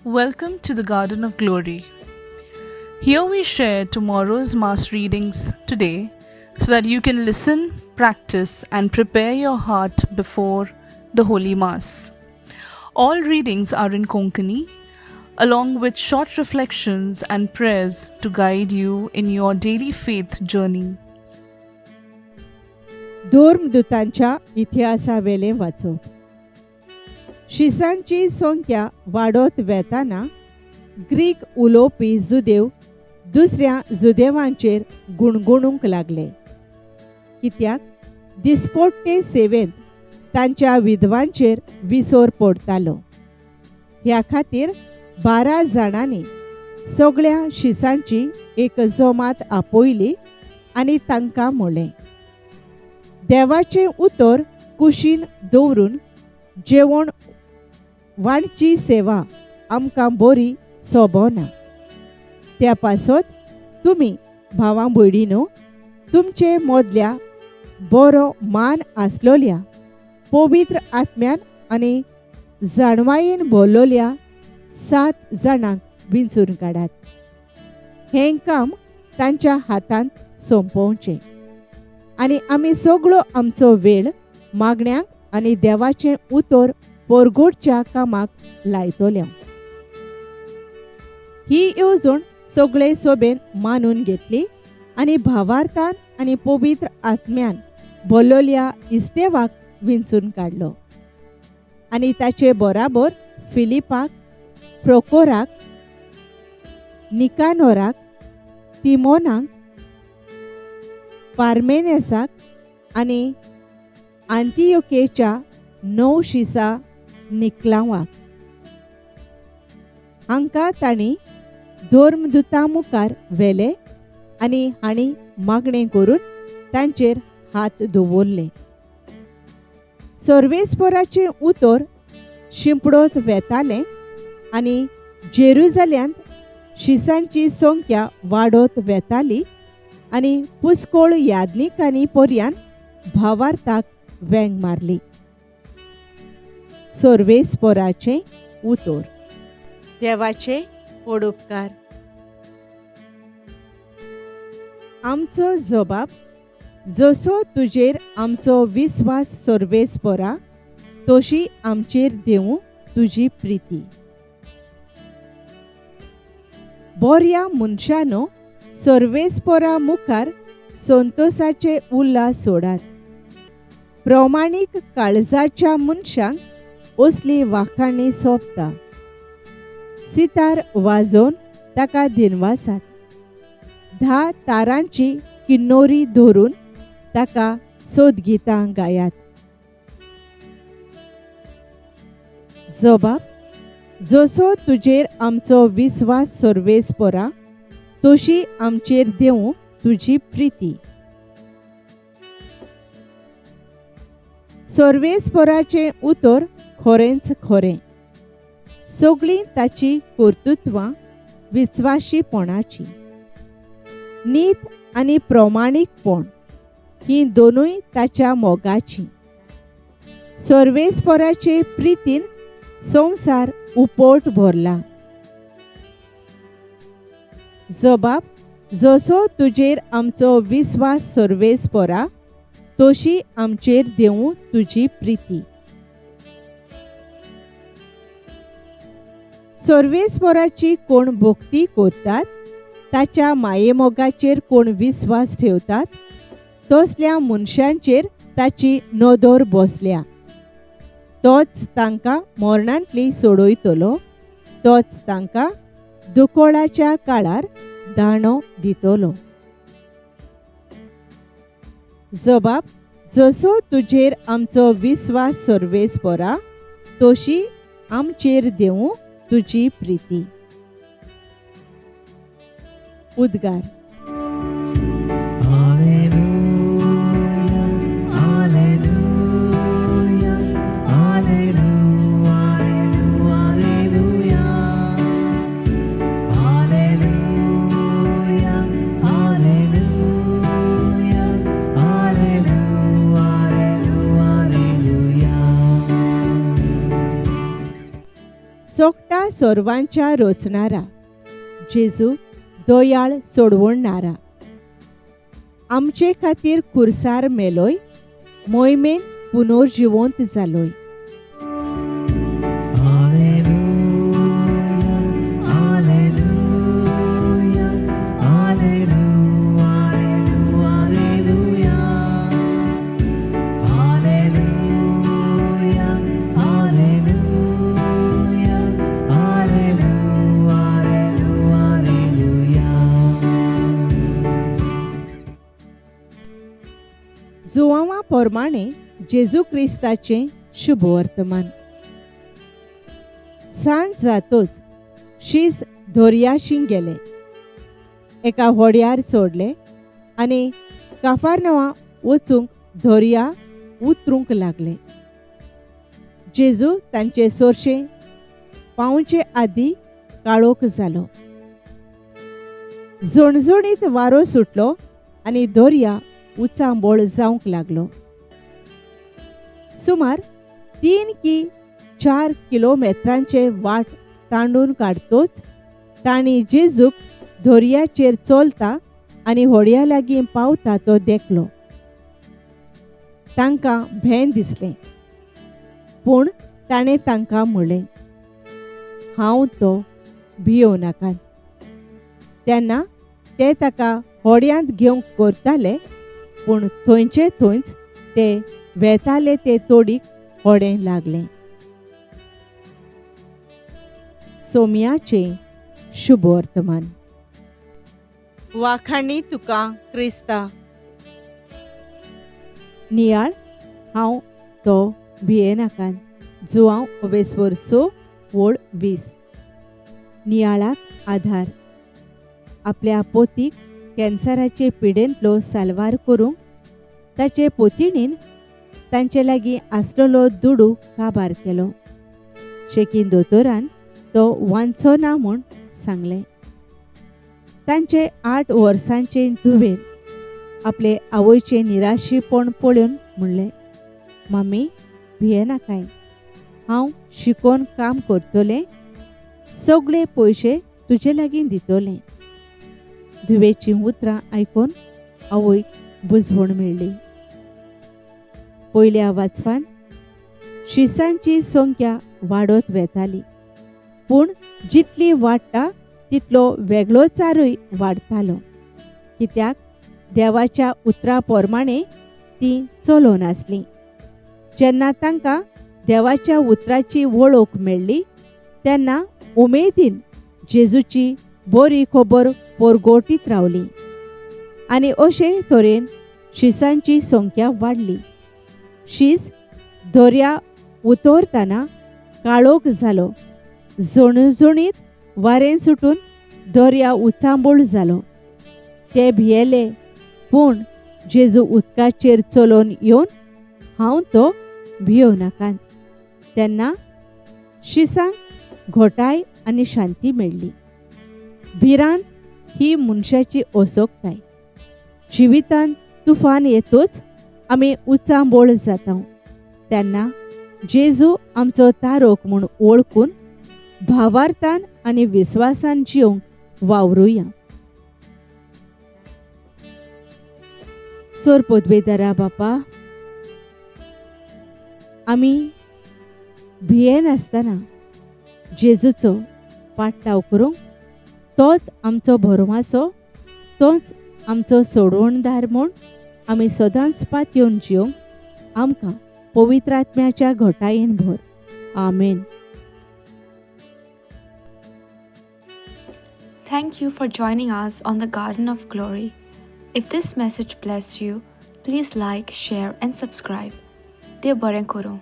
Welcome to the Garden of Glory. Here we share tomorrow's Mass readings today so that you can listen, practice, and prepare your heart before the Holy Mass. All readings are in Konkani, along with short reflections and prayers to guide you in your daily faith journey. धर्मदूतांच्या इतिहासावेले वाचप. शिसांची संख्या वाडत वेताना Greek उलोवपी जुदेव दुसऱ्या जुदेवांचेर गुणगुणूंक लागले, कित्याक दिसपट्टे सेवेंत तांच्या विधवांचेर विसर पडतालो. ह्या खातीर 12 जाणांनी सगळ्या शिसांची एक जमात आपयली आनी तांकां म्हळें, देवाचें उतर कुशीन दवरून जेवण वाडची सेवा आमकां बरी सोबना. त्या पासत तुमी भावां भयणीनो तुमचे मदल्या बरो मान आसलोल्या पवित्र आत्म्यान आनी जाणवायेन भरलोल्या 7 जाणांक विंचून काडात. हें काम तांच्या हातांत सोंपोवचें आनी आमी सगळो आमचो वेळ मागण्यांक आनी देवाचें उतर परगोडच्या कामाक लायतोल्या. ही येवजण सगळे सोबेन मानून घेतली आनी भावार्थान आनी पवित्र आत्म्यान भरलोल्या इस्तेवाक विंचून काडलो. आनी ताचे बराबर फिलिपाक, प्रोकोराक, निकानोराक, तिमोनाक, पार्मेनेसाक आनी आंतियोकेच्या 9 शिसा निकलावाक. हांकां तांणी धर्मदूतां मुखार व्हेले आनी हांणी मागणें करून तांचेर हात दवरले. सर्वेस्पराचें उतर शिंपडत वेतालें आनी जेरुजाल्यांत शिसांची संख्या वाडत वेताली आनी पुस्कोळ यादनिकांनी पर्यंत भावार्थाक वेंग मारली. सर्वेस्पराचें उतर. देवाचे पडुपकार. आमचो जबाब. जसो तुजेर आमचो विस्वास सर्वेस्परा तशी आमचेर देवूं तुजी प्रिती. बऱ्या मनशानो सर्वेस्परा मुखार संतोषाचे उल्हास सोडात. प्रमाणीक काळजाच्या मनशांक असली वाखाणी सोबता. सितार वाजोवन ताका दिनवासात. 10 तारांची किन्नोरी धरून ताका सोदगितां गायात. जबाब. जसो तुजेर आमचो विस्वास सर्वेस्परा तशी आमचेर देवूं तुजी प्रिती. सर्वेस्पराचें उतर खरेंच खरें. सगळीं ताची कर्तुत्वां विस्वाशीपणाची. नीत आनी प्रमाणीकपण ही दोनूय ताच्या मोगाची. सर्वेस्पराचे प्रितीन संवसार उपोट भरला. जबाब. जसो तुजेर आमचो विस्वास सर्वेस्परा तशी आमचेर देवूं तुजी प्रिती. सर्वेस्पराची कोण भक्ती करतात, ताच्या मायेमोगाचेर कोण विस्वास ठेवतात, तसल्या मनशांचेर ताची नदर बसल्या. तोच तांकां मरणांतली सोडयतलो. तोच तांकां दुकोळाच्या काळार दाणो दितलो. जबाब. जसो तुजेर आमचो विस्वास सर्वेस्परा तशी आमचेर देवूं तुजी प्रिती. उद्गार. सोकटा सोरवांच्या रोचणारा, जेजू दोयाळ सोडवणारा. आमचे खातीर खुरसार मेलोय, मोहिमेन पुनर्जिवंत जालोय. जुवांवा पोरमाणे जेजू क्रिस्ताचें शुभ वर्तमान. सांज जातोच शीस दोर्याशीं गेले, एका होड्यार सोडले आनी काफारनवा वचूंक दोर्या उतरूंक लागले. जेजू तांचे सोरशें पावचे आदीं काळोख जालो. झणझणीत वारो सुटलो आनी दोर्या उचांबोळ जावंक लागलो. सुमार 3 की 4 किलोमेत्रांचे वाट तांडून काडतोच तांणी जेजूक दोर्याचेर चलता आनी होडया लागीं पावता तो देखलो. तांकां भेन दिसलें, पूण ताणें तांकां म्हणलें, हांव तो, भियो नाकात. तेन्ना ते ताका होड्यांत घेवंक करताले, पूण थंयचे थंयच ते वेताले ते तोडीक होडें लागलें. सोमयाचें शुभ वर्तमान. वाखाणी तुका क्रिस्ता. नियाळ हांव तो, भिये नाकात. जुवांव ओबेसवर 6:20. नियाळाक आधार. आपल्या पोतीक कॅन्सराचे पिडेंतलो साल्वार करूंक ताचे पोतिणीन तांचे लागीं आसलेलो दुडू काबार केलो. शेकीन दोतोरान तो वांचो ना म्हूण सांगलें. तांचे 8 वर्सांचे धुवेन आपले आवयचें निराशीपण पळोवन म्हणलें, मम्मी भिये नाकाय, हांव शिकोन काम करतलें, सगळे पयशे तुजे लागीं दितलें. धुवेची उतरां आयकून आवयक बुजवण मेळ्ळी. पयल्या वाचपान शिसांची संख्या वाडत वेताली, पूण जितली वाडटा तितलो वेगळोचारूय वाडतालो, कित्याक देवाच्या उतरा पोरमाणे ती चलोवन आसली. जेन्ना तांकां देवाच्या उतराची वळख मेळ्ळी तेन्ना उमेदीन जेजूची बरी खबर परगोटीत रावली आनी अशे तरेन शिसांची संख्या वाडली. शीस दोर्या उतरतना काळोख जालो. झणझणीत वारें सुटून दोर्या उचांबूळ जालो. ते भियेले, पूण जेजू उदकाचेर चलोवन येवन, हांव तो, भियो नाकात. तेन्ना शिसांक घोटाय आनी शांती मेळ्ळी. भिरांत ही मनशाची ओसोकताय. जिवितांत तुफान येतोच आमी उचांबोळ जाता, तेन्ना जेजू आमचो तारोक म्हूण वळखून भावार्थान आनी विस्वासान जिवंक वावरुया. सोर पोदवेदारा बापा, आमी भिये नासतना जेजूचो पाटलाव करूंक, तोच आमचो भरवंसो, तोच आमचो सोडवणदार म्हूण आमी सदांच पात येवन जिवंक आमकां पवित्र आत्म्याच्या घोटायेन भर. आमेन. Thank you for joining us on the Garden of Glory. If this message blessed you, please like, share and subscribe. देव बरें करूं.